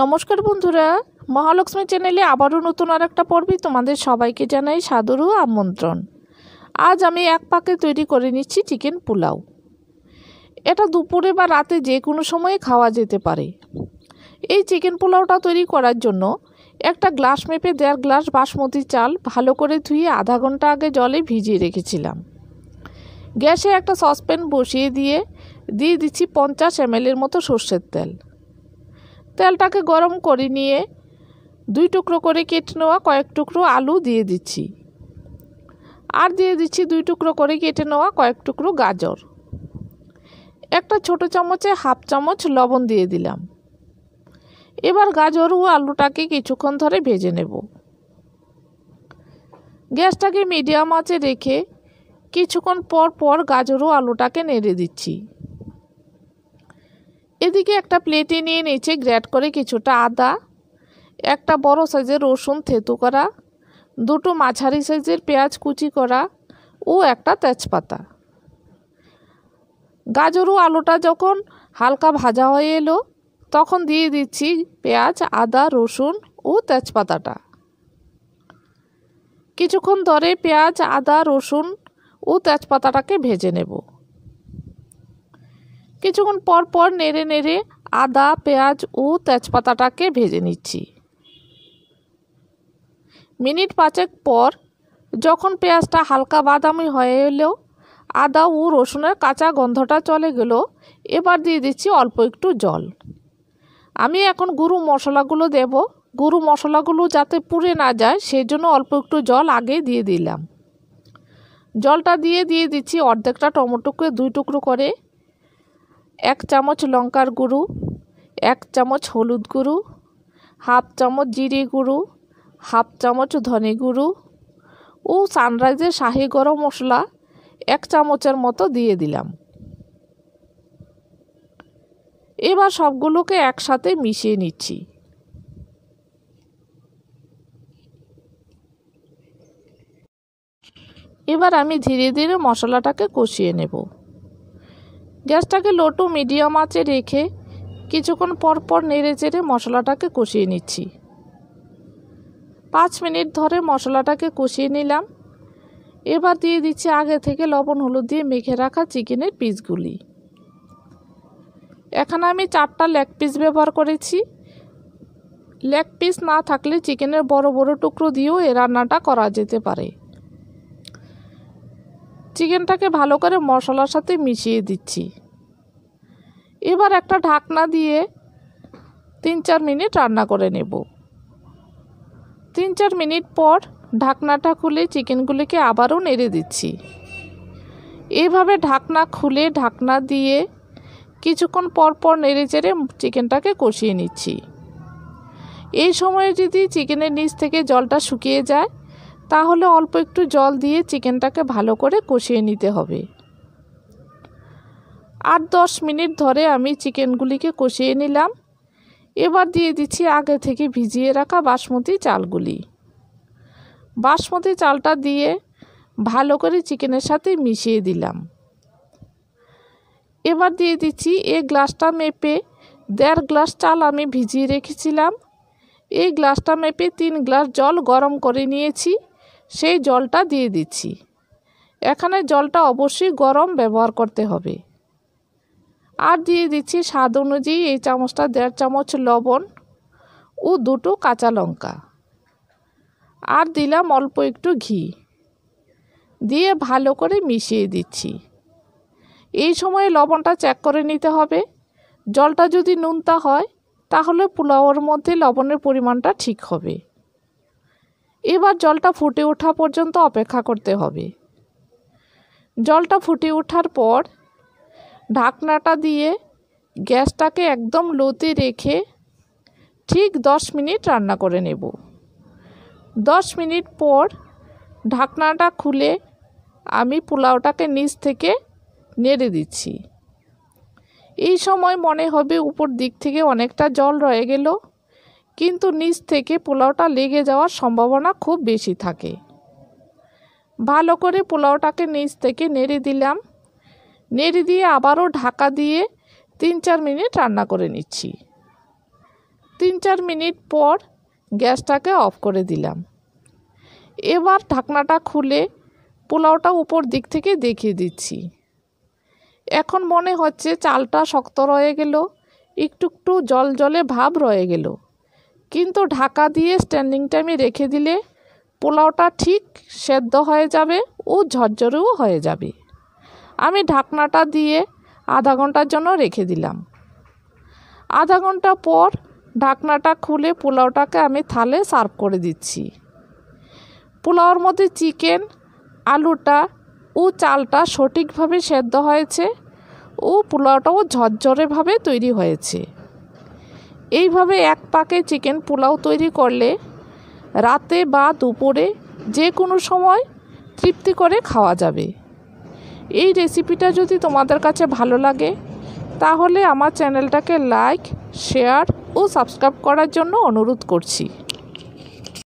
নমস্কার বন্ধুরা, মহালক্ষ্মী চ্যানেলে আবারও নতুন আর একটা পর্বে তোমাদের সবাইকে জানাই সাদর আমন্ত্রণ। আজ আমি এক পাকে তৈরি করে নিচ্ছি চিকেন পোলাও। এটা দুপুরে বা রাতে যে কোনো সময়ে খাওয়া যেতে পারে। এই চিকেন পোলাওটা তৈরি করার জন্য একটা গ্লাস মেপে 1.5 গ্লাস বাসমতি চাল ভালো করে ধুয়ে আধা ঘন্টা আগে জলে ভিজিয়ে রেখেছিলাম। গ্যাসে একটা সসপ্যান বসিয়ে দিয়ে দিচ্ছি 50 ml মতো সর্ষের তেল। তেলটাকে গরম করে নিয়ে 2 টুকরো করে কেটে নেওয়া কয়েক টুকরো আলু দিয়ে দিচ্ছি, আর দিয়ে দিচ্ছি 2 টুকরো করে কেটে নেওয়া কয়েক টুকরো গাজর। একটা ছোট চামচে হাফ চামচ লবণ দিয়ে দিলাম। এবার গাজর ও আলুটাকে কিছুক্ষণ ধরে ভেজে নেব। গ্যাসটাকে মিডিয়াম আঁচে রেখে কিছুক্ষণ পর পর গাজর ও আলুটাকে নেড়ে দিচ্ছি। এদিকে একটা প্লেটে নিয়ে নিচে গ্রেট করে কিছুটা আদা, একটা বড় সাইজের রসুন থেঁতো করা, 2টো মাঝারি সাইজের পেঁয়াজ কুচি করা ও একটা তেজপাতা। গাজর ও আলুটা যখন হালকা ভাজা হয়ে এলো তখন দিয়ে দিচ্ছি পেঁয়াজ, আদা, রসুন ও তেজপাতাটা। কিছুক্ষণ ধরে পেঁয়াজ, আদা, রসুন ও তেজপাতাটাকে ভেজে নেব। কিছুক্ষণ পর পর নেড়ে নেড়ে আদা, পেঁয়াজ ও তেজপাতাটাকে ভেজে নিচ্ছি। মিনিট 5 পর যখন পেঁয়াজটা হালকা বাদামি হয়ে এলো, আদা ও রসুনের কাঁচা গন্ধটা চলে গেল, এবার দিয়ে দিচ্ছি অল্প একটু জল। আমি এখন গুঁড়ো মশলাগুলো দেব। গুঁড়ো মশলাগুলো যাতে পুড়ে না যায় সেই জন্য অল্প একটু জল আগে দিয়ে দিলাম। জলটা দিয়ে দিচ্ছি অর্ধেকটা টমেটোকে 2 টুকরো করে, 1 চামচ লঙ্কার গুঁড়ো, 1 চামচ হলুদ গুঁড়ো, হাফ চামচ জিরে গুঁড়ো, হাফ চামচ ধনে গুঁড়ো ও সানরাইজের শাহি গরম মশলা 1 চামচের মতো দিয়ে দিলাম। এবার সবগুলোকে একসাথে মিশিয়ে নিচ্ছি। এবার আমি ধীরে ধীরে মশলাটাকে কষিয়ে নেব। গ্যাসটাকে লো টু মিডিয়াম আঁচে রেখে কিছুক্ষণ পর পর নেড়ে চেড়ে মশলাটাকে কষিয়ে নিচ্ছি। 5 মিনিট ধরে মশলাটাকে কষিয়ে নিলাম। এবার দিয়ে দিচ্ছি আগে থেকে লবণ হলুদ দিয়ে মেখে রাখা চিকেনের পিসগুলি। এখানে আমি 4টা লেগ পিস ব্যবহার করেছি। লেগ পিস না থাকলে চিকেনের বড় বড় টুকরো দিয়েও এই রান্নাটা করা যেতে পারে। চিকেনটাকে ভালো করে মশলার সাথে মিশিয়ে দিচ্ছি। এবার একটা ঢাকনা দিয়ে 3-4 মিনিট রান্না করে নেব। 3-4 মিনিট পর ঢাকনাটা খুলে চিকেনগুলিকে আবারও নেড়ে দিচ্ছি। এইভাবে ঢাকনা খুলে ঢাকনা দিয়ে কিছুক্ষণ পর পর নেড়ে চেড়ে চিকেনটাকে কষিয়ে নিচ্ছি। এই সময়ে যদি চিকেনের নিচ থেকে জলটা শুকিয়ে যায় তাহলে অল্প একটু জল দিয়ে চিকেনটাকে ভালো করে কষিয়ে নিতে হবে। 8-10 মিনিট ধরে আমি চিকেনগুলিকে কষিয়ে নিলাম। এবার দিয়ে দিচ্ছি আগে থেকে ভিজিয়ে রাখা বাসমতি চালগুলি। বাসমতি চালটা দিয়ে ভালো করে চিকেনের সাথে মিশিয়ে দিলাম। এবার দিয়ে দিচ্ছি এই গ্লাসটা মেপে 1.5 গ্লাস চাল আমি ভিজিয়ে রেখেছিলাম। এই গ্লাসটা মেপে 3 গ্লাস জল গরম করে নিয়েছি, সেই জলটা দিয়ে দিচ্ছি। এখানে জলটা অবশ্যই গরম ব্যবহার করতে হবে। আর দিয়ে দিচ্ছি স্বাদ অনুযায়ী এই চামচটা 1.5 চামচ লবণ ও 2টো কাঁচা লঙ্কা, আর দিলাম অল্প একটু ঘি দিয়ে ভালো করে মিশিয়ে দিচ্ছি। এই সময়ে লবণটা চেক করে নিতে হবে। জলটা যদি নোনতা হয় তাহলে পোলাওর মধ্যে লবণের পরিমাণটা ঠিক হবে। এবার জলটা ফুটে ওঠা পর্যন্ত অপেক্ষা করতে হবে। জলটা ফুটে ওঠার পর ঢাকনাটা দিয়ে গ্যাসটাকে একদম লোতে রেখে ঠিক 10 মিনিট রান্না করে নেব। 10 মিনিট পর ঢাকনাটা খুলে আমি পোলাওটাকে নিচ থেকে নেড়ে দিচ্ছি। এই সময় মনে হবে উপর দিক থেকে অনেকটা জল রয়ে গেল, কিন্তু নিচ থেকে পোলাওটা লেগে যাওয়ার সম্ভাবনা খুব বেশি থাকে। ভালো করে পোলাওটাকে নিচ থেকে নেড়ে দিলাম। নেড়ে দিয়ে আবারও ঢাকা দিয়ে 3-4 মিনিট রান্না করে নিচ্ছি। 3-4 মিনিট পর গ্যাসটাকে অফ করে দিলাম। এবার ঢাকনাটা খুলে পোলাওটা উপর দিক থেকে দেখিয়ে দিচ্ছি। এখন মনে হচ্ছে চালটা শক্ত রয়ে গেল, একটু একটু জল জলে ভাব রয়ে গেল, কিন্তু ঢাকা দিয়ে স্ট্যান্ডিং টাইমে রেখে দিলে পোলাওটা ঠিক সেদ্ধ হয়ে যাবে ও ঝরঝরেও হয়ে যাবে। আমি ঢাকনাটা দিয়ে আধা ঘন্টার জন্য রেখে দিলাম। আধা ঘন্টা পর ঢাকনাটা খুলে পোলাওটাকে আমি থালে সার্ভ করে দিচ্ছি। পোলাওর মধ্যে চিকেন, আলুটা ও চালটা সঠিকভাবে সেদ্ধ হয়েছে ও পোলাওটাও ঝরঝরেভাবে তৈরি হয়েছে। এইভাবে এক পাকে চিকেন পোলাও তৈরি করলে রাতে বা দুপুরে যে কোনো সময় তৃপ্তি করে খাওয়া যাবে। এই রেসিপিটা যদি তোমাদের কাছে ভালো লাগে তাহলে আমার চ্যানেলটাকে লাইক, শেয়ার ও সাবস্ক্রাইব করার জন্য অনুরোধ করছি।